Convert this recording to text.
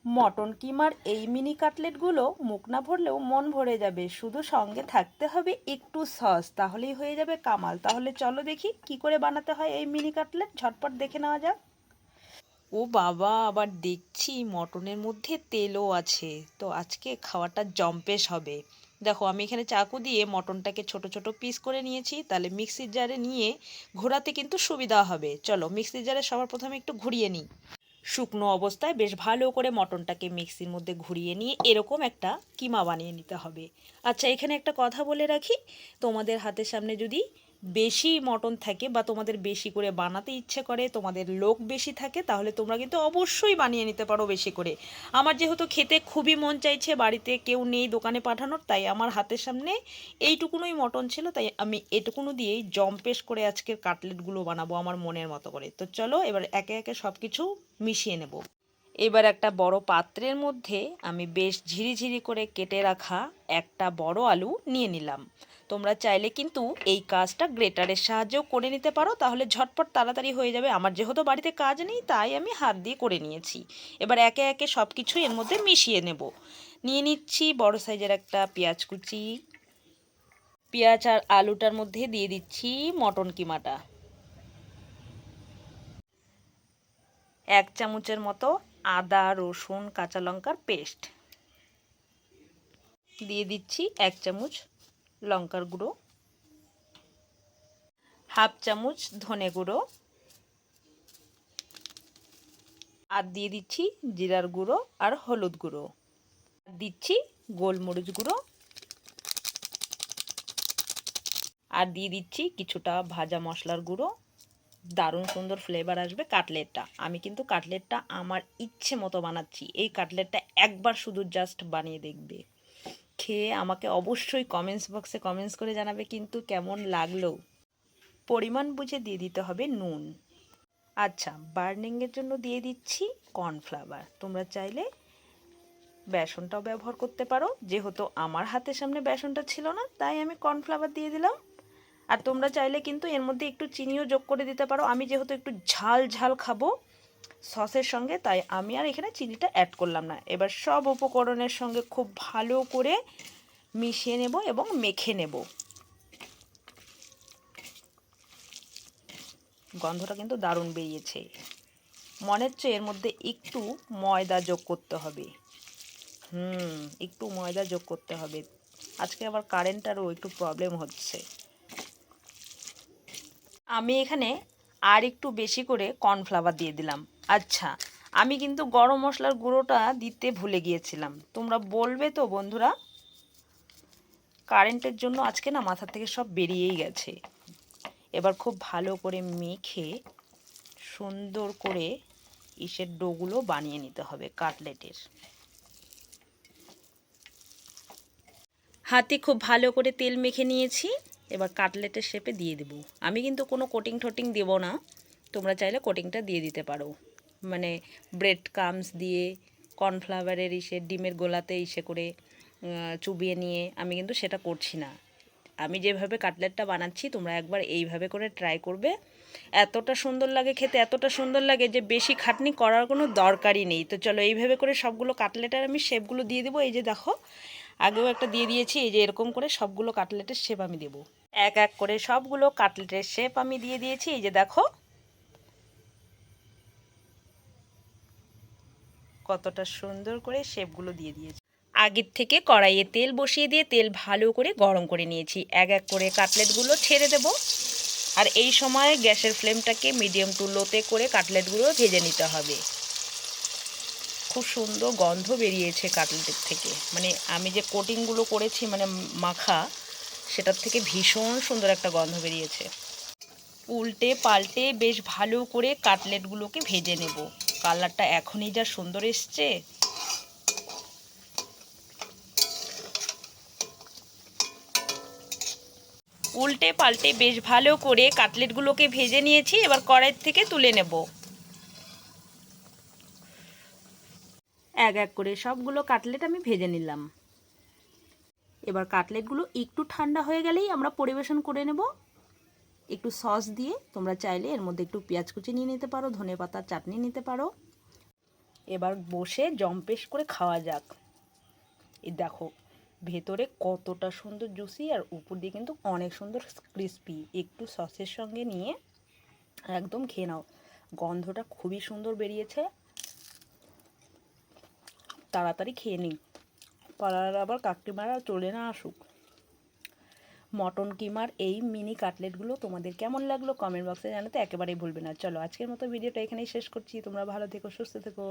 Mutton কিমার এই mini কাটলেটগুলো মুখ না ভরলেও মন ভরে যাবে, শুধু সঙ্গে থাকতে হবে একটু সস, তাহলেই হয়ে যাবে কামাল। তাহলে চলো দেখি কি করে বানাতে হয় এই মিনি কাটলেট, ঝটপট দেখে নেওয়া যাক। ও বাবা, আবার দেখছি মটনের মধ্যে তেলও আছে, তো আজকে খাওয়াটা জম্পেশ হবে। দেখো আমি এখানে চাকু দিয়ে মটনটাকে ছোট ছোট পিস করে নিয়েছি, তাহলে মিক্সির জারে নিয়ে ঘোরাতে কিন্তু সুবিধা হবে। চলো মিক্সির জারে সবার প্রথমে একটু ঘুরিয়ে নিই। শুকনো অবস্থায় বেশ ভালো করে মটনটাকে মিক্সির মধ্যে ঘুরিয়ে নিয়ে এরকম একটা কিমা বানিয়ে নিতে হবে। আচ্ছা, এখানে একটা কথা বলে রাখি, তোমাদের হাতের সামনে যদি বেশি মটন থাকে বা তোমাদের বেশি করে বানাতে ইচ্ছে করে, তোমাদের লোক বেশি থাকে, তাহলে তোমরা কিন্তু অবশ্যই বানিয়ে নিতে পারো বেশি করে। আমার যেহেতু খেতে খুবই মন চাইছে, বাড়িতে কেউ নেই দোকানে পাঠানোর, তাই আমার হাতের সামনে এইটুকুনই মটন ছিল, তাই আমি এটুকুনো দিয়েই জম্পেশ করে আজকের কাটলেটগুলো বানাবো আমার মনের মতো করে। তো চলো এবার একে একে সব কিছু মিশিয়ে নেব। এবার একটা বড় পাত্রের মধ্যে আমি বেশ ঝিরিঝিরি করে কেটে রাখা একটা বড় আলু নিয়ে নিলাম। তোমরা চাইলে কিন্তু এই কাজটা গ্রেটারের সাহায্যেও করে নিতে পারো, তাহলে ঝটপট তাড়াতাড়ি হয়ে যাবে। আমার যেহেতু বাড়িতে কাজ নেই তাই আমি হাত দিয়ে করে নিয়েছি। এবার একে একে সব কিছু এর মধ্যে মিশিয়ে নেব। নিয়ে নিচ্ছি বড় সাইজের একটা পেঁয়াজ কুচি, পেঁয়াজ আর আলুটার মধ্যে দিয়ে দিচ্ছি মটন কিমাটা, 1 চামচের মতো আদা রসুন কাঁচা লঙ্কার পেস্ট, দিয়ে দিচ্ছি 1 চামচ লঙ্কার গুঁড়ো, 1/2 চামচ ধনে গুঁড়ো, আর দিয়ে দিচ্ছি জিরার গুঁড়ো আর হলুদ গুঁড়ো, দিচ্ছি গোলমরিচ গুঁড়ো, আর দিয়ে দিচ্ছি কিছুটা ভাজা মশলার গুঁড়ো। দারুণ সুন্দর ফ্লেভার আসবে কাটলেটটা। আমি কিন্তু কাটলেটটা আমার ইচ্ছে মতো বানাচ্ছি, এই কাটলেটটা একবার শুধু জাস্ট বানিয়ে দেখবে, খেয়ে আমাকে অবশ্যই কমেন্টস বক্সে কমেন্টস করে জানাবে কিন্তু কেমন লাগলো। পরিমাণ বুঝে দিয়ে দিতে হবে নুন। আচ্ছা, বার্নিংয়ের জন্য দিয়ে দিচ্ছি কর্নফ্লাওয়ার। তোমরা চাইলে বেসনটাও ব্যবহার করতে পারো, যেহেতু আমার হাতের সামনে বেসনটা ছিল না তাই আমি কর্নফ্লাওয়ার দিয়ে দিলাম। আর তোমরা চাইলে কিন্তু এর মধ্যে একটু চিনিও যোগ করে দিতে পারো। আমি যেহেতু একটু ঝাল ঝাল খাবো সসের সঙ্গে, তাই আমি আর এখানে চিনিটা অ্যাড করলাম না। এবার সব উপকরণের সঙ্গে খুব ভালো করে মিশিয়ে নেব এবং মেখে নেব। গন্ধটা কিন্তু দারুণ বেরিয়েছে। মনে হচ্ছে এর মধ্যে একটু ময়দা যোগ করতে হবে। একটু ময়দা যোগ করতে হবে। আজকে আবার কারেন্টারও একটু প্রবলেম হচ্ছে। আমি এখানে আর একটু বেশি করে কর্নফ্লাওয়ার দিয়ে দিলাম। আচ্ছা, আমি কিন্তু গরম মশলার গুঁড়োটা দিতে ভুলে গিয়েছিলাম। তোমরা বলবে তো বন্ধুরা, কারেন্টের জন্য আজকে না মাথা থেকে সব বেরিয়েই গেছে। এবার খুব ভালো করে মেখে সুন্দর করে ইসের ডোগুলো বানিয়ে নিতে হবে কাটলেটের। হাতে খুব ভালো করে তেল মেখে নিয়েছি, এবার কাটলেটের শেপে দিয়ে দেব। আমি কিন্তু কোনো কোটিং টোটিং দেব না, তোমরা চাইলে কোটিংটা দিয়ে দিতে পারো, মানে ব্রেড ক্রাম্বস দিয়ে কর্নফ্লাওয়ারের ইসে ডিমের গোলাতে ইসে করে চুবিয়ে নিয়ে আমি কিন্তু সেটা করছি না। আমি যেভাবে কাটলেটটা বানাচ্ছি তোমরা একবার এইভাবে করে ট্রাই করবে। এতটা সুন্দর লাগে খেতে, এতটা সুন্দর লাগে যে বেশি খাটনি করার কোনো দরকারই নেই। তো চলো এইভাবে করে সবগুলো কাটলেটের আমি শেপগুলো দিয়ে দেবো। এই যে দেখো, আগেও একটা দিয়ে দিয়েছি, এই যে এরকম করে সবগুলো কাটলেটের শেপ আমি দেবো। এক এক করে সবগুলো কাটলেটের শেপ আমি দিয়ে দিয়েছি। এই যে দেখো কতটা সুন্দর করে শেপগুলো দিয়ে দিয়েছি। আগের থেকে কড়াইয়ে তেল বসিয়ে দিয়ে তেল ভালো করে গরম করে নিয়েছি। এক এক করে কাটলেটগুলো ছেড়ে দেব। আর এই সময় গ্যাসের ফ্লেমটাকে মিডিয়াম টু লোতে করে কাটলেটগুলো ভেজে নিতে হবে। খুব সুন্দর গন্ধ বেরিয়েছে কাটলেটের থেকে, মানে আমি যে কোটিংগুলো করেছি মানে মাখা, সেটার থেকে ভীষণ সুন্দর একটা গন্ধ বেরিয়েছে। উল্টে পাল্টে বেশ ভালো করে কাটলেটগুলোকে ভেজে নেব। কালারটা এখনই যা সুন্দর এসছে। উল্টে পাল্টে বেশ ভালো করে কাটলেটগুলোকে ভেজে নিয়েছি, এবার কড়াই থেকে তুলে নেব। এক এক করে সবগুলো কাটলেট আমি ভেজে নিলাম। এবার কাটলেটগুলো একটু ঠান্ডা হয়ে গেলেই আমরা পরিবেশন করে নেব একটু সস দিয়ে। তোমরা চাইলে এর মধ্যে একটু পেঁয়াজ কুচি নিয়ে নিতে পারো, ধনেপাতার চাটনি নিতে পারো। এবার বসে জম্পেশ করে খাওয়া যাক। এই দেখো ভেতরে কতটা সুন্দর জুসি আর উপর দিয়ে কিন্তু অনেক সুন্দর ক্রিস্পি। একটু সসের সঙ্গে নিয়ে একদম খেয়ে নাও। গন্ধটা খুবই সুন্দর বেরিয়েছে। তাড়াতাড়ি খেয়ে নিই, পাড়ার আবার কাকিমারা চলে না আসুক। মটন কিমার এই মিনি কাটলেটগুলো তোমাদের কেমন লাগলো কমেন্ট বক্সে জানাতে একেবারেই ভুলবে না। চলো আজকের মতো ভিডিওটা এখানেই শেষ করছি। তোমরা ভালো থেকো, সুস্থ থেকো।